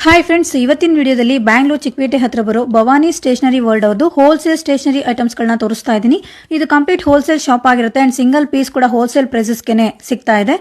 Hi friends, ಇವತ್ತಿನ ವಿಡಿಯೋದಲ್ಲಿ ಬ್ಯಾಂಗ್ಳೂರ್ ಚಿಕ್ಕಪೇಟೆ ಹತ್ರ ಬರೋ ಭವಾನಿ ಸ್ಟೇಷನರಿ ವರ್ಲ್ಡ್ ಅವ್ರದ್ದು ಹೋಲ್ಸೇಲ್ ಸ್ಟೇಷನರಿ ಐಟಮ್ಸ್ ಗಳನ್ನ ತೋರಿಸ್ತಾ ಇದ್ದೀನಿ. ಇದು ಕಂಪ್ಲೀಟ್ ಹೋಲ್ಸೇಲ್ ಶಾಪ್ ಆಗಿರುತ್ತೆ ಅಂಡ್ ಸಿಂಗಲ್ ಪೀಸ್ ಕೂಡ ಹೋಲ್ಸೇಲ್ ಪ್ರೈಸಸ್ಗೆ ಸಿಗ್ತಾ ಇದೆ.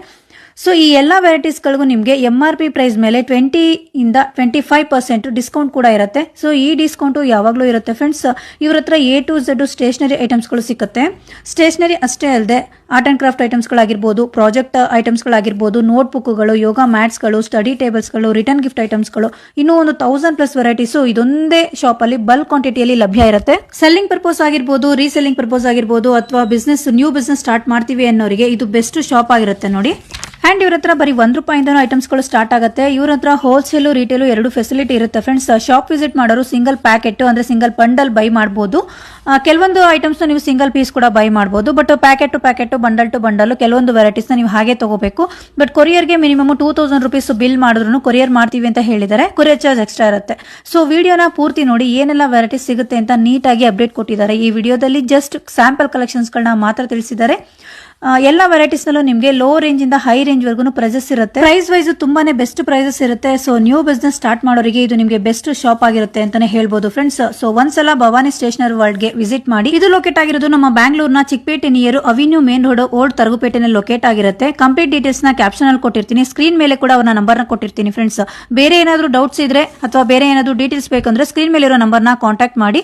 ಸೊ ಈ ಎಲ್ಲ ವೆರೈಟೀಸ್ಗಳಿಗೂ ನಿಮಗೆ MRP ಪ್ರೈಸ್ ಮೇಲೆ 20 ಇಂದ 25% ಡಿಸ್ಕೌಂಟ್ ಕೂಡ ಇರುತ್ತೆ. ಸೊ ಈ ಡಿಸ್ಕೌಂಟು ಯಾವಾಗಲೂ ಇರುತ್ತೆ ಫ್ರೆಂಡ್ಸ್. ಇವ್ರ ಹತ್ರ A to Z ಸ್ಟೇಷನರಿ ಐಟಮ್ಸ್ಗಳು ಸಿಗುತ್ತೆ. ಸ್ಟೇಷನರಿ ಅಷ್ಟೇ ಅಲ್ಲದೆ ಆರ್ಟ್ ಆ್ಯಂಡ್ ಕ್ರಾಫ್ಟ್ ಐಟಮ್ಸ್ಗಳಾಗಿರ್ಬೋದು, ಪ್ರಾಜೆಕ್ಟ್ ಐಟಮ್ಸ್ಗಳಾಗಿರ್ಬೋದು, ನೋಟ್ಬುಕ್ಗಳು, ಯೋಗ ಮ್ಯಾಟ್ಸ್ಗಳು, ಸ್ಟಡಿ ಟೇಬಲ್ಸ್ಗಳು, ರಿಟರ್ನ್ ಗಿಫ್ಟ್ ಐಟಮ್ಸ್ಗಳು, ಇನ್ನೂ ಒಂದು 1000+ ವೆರೈಟೀಸು ಇದೊಂದೇ ಶಾಪಲ್ಲಿ ಬಲ್ಕ್ ಕ್ವಾಂಟಿಟಿಯಲ್ಲಿ ಲಭ್ಯ ಇರುತ್ತೆ. ಸೆಲ್ಲಿಂಗ್ ಪರ್ಪಸ್ ಆಗಿರ್ಬೋದು, ರೀಸೆಲ್ಲಿಂಗ್ ಪರ್ಪಸ್ ಆಗಿರ್ಬೋದು, ಅಥವಾ ನ್ಯೂ ಬಿಸ್ನೆಸ್ ಸ್ಟಾರ್ಟ್ ಮಾಡ್ತೀವಿ ಅನ್ನೋರಿಗೆ ಇದು ಬೆಸ್ಟ್ ಶಾಪ್ ಆಗಿರುತ್ತೆ ನೋಡಿ. ಅಂಡ್ ಇವ್ರ ಹತ್ರ ಬರೀ ₹1 ಐಟಮ್ಸ್ಗಳು ಸ್ಟಾರ್ಟ್ ಆಗುತ್ತೆ. ಇವ್ರ ಹತ್ರ ಹೋಲ್ಸೇಲ್ ರಿಟೇಲು ಎರಡು ಫೆಸಿಲಿಟಿ ಇರುತ್ತೆ ಫ್ರೆಂಡ್ಸ್. ಶಾಪ್ ವಿಸಿಟ್ ಮಾಡೋರು ಸಿಂಗಲ್ ಪ್ಯಾಕೆಟ್ ಅಂದ್ರೆ ಸಿಂಗಲ್ ಬಂಡಲ್ ಬೈ ಮಾಡಬಹುದು. ಕೆಲವೊಂದು ಐಟಮ್ಸ್ ನೀವು ಸಿಂಗಲ್ ಪೀಸ್ ಕೂಡ ಬೈ ಮಾಡಬಹುದು. But packet to packet, bundle to bundle ಕೆಲವೊಂದು ವೆರೈಟೀಸ್ ನೀವು ಹಾಗೆ ತಗೋಬೇಕು. ಬಟ್ ಕೊರಿಯರ್ಗೆ ಮಿನಿಮಮ್ ₹2000 ಬಿಲ್ ಮಾಡಿದ್ರು ಕೊರಿಯರ್ ಮಾಡ್ತೀವಿ ಅಂತ ಹೇಳಿದ್ದಾರೆ. ಕೊರಿಯರ್ ಚಾರ್ಜ್ ಎಕ್ಸ್ಟ್ರಾ ಇರುತ್ತೆ. ಸೊ ವಿಡಿಯೋನ ಪೂರ್ತಿ ನೋಡಿ, ಏನೆಲ್ಲ ವೆರೈಟೀಸ್ ಸಿಗುತ್ತೆ ಅಂತ ನೀಟಾಗಿ ಅಪ್ಡೇಟ್ ಕೊಟ್ಟಿದ್ದಾರೆ. ಈ ವಿಡಿಯೋದಲ್ಲಿ ಜಸ್ಟ್ ಸ್ಯಾಂಪಲ್ ಕಲೆಕ್ಷನ್ಸ್ ಗಳನ್ನ ಮಾತ್ರ ತಿಳಿಸಿದ್ದಾರೆ. ಎಲ್ಲ ವೆರೈಟೀಸ್ ನಲ್ಲೂ ನಿಮಗೆ ಲೋ ರೇಂಜ್ ಇಂದ ಹೈ ರೇಂಜ್ ವರ್ಗು ಪ್ರೈಸಸ್ ಇರುತ್ತೆ. ಪ್ರೈಸ್ ವೈಸ್ ತುಂಬಾನೇ ಬೆಸ್ಟ್ ಪ್ರೈಸಸ್ ಇರುತ್ತೆ. ಸೊ ನ್ಯೂ ಬಿಸ್ನೆಸ್ ಸ್ಟಾರ್ಟ್ ಮಾಡೋರಿಗೆ ಇದು ನಿಮಗೆ ಬೆಸ್ಟ್ ಶಾಪ್ ಆಗಿರುತ್ತೆ ಅಂತಾನೆ ಹೇಳ್ಬೋದು ಫ್ರೆಂಡ್ಸ್. ಸೊ ಒಂದ್ಸಲ ಭವಾನಿ ಸ್ಟೇಷನರಿ ವರ್ಲ್ಡ್ ಗೆ ವಿಸಿಟ್ ಮಾಡಿ. ಇದು ಲೊಕೇಟ್ ಆಗಿರೋದು ನಮ್ಮ ಬ್ಯಾಂಗ್ಳೂರ್ನ Chikkapete near avenue main road old ತರಗುಪೇಟೆನಲ್ಲಿ ಲೊಕೇಟ್ ಆಗಿರುತ್ತೆ. ಕಂಪ್ಲೀಟ್ ಡೀಟೇಲ್ಸ್ ನ ಕ್ಯಾಪ್ಷನ್ ಅಲ್ಲಿ ಕೊಟ್ಟಿರ್ತೀನಿ. ಸ್ಕ್ರೀನ್ ಮೇಲೆ ಕೂಡ ಅವರ ನಂಬರ್ ನ ಕೊಟ್ಟಿರ್ತೀನಿ ಫ್ರೆಂಡ್ಸ್. ಬೇರೆ ಏನಾದ್ರು ಡೌಟ್ಸ್ ಇದ್ರೆ ಅಥವಾ ಬೇರೆ ಏನಾದ್ರು ಡೀಟೇಲ್ಸ್ ಬೇಕಂದ್ರೆ ಸ್ಕ್ರೀನ್ ಮೇಲೆ ಇರೋ ನಂಬರ್ ನ ಕಾಂಟ್ಯಾಕ್ಟ್ ಮಾಡಿ.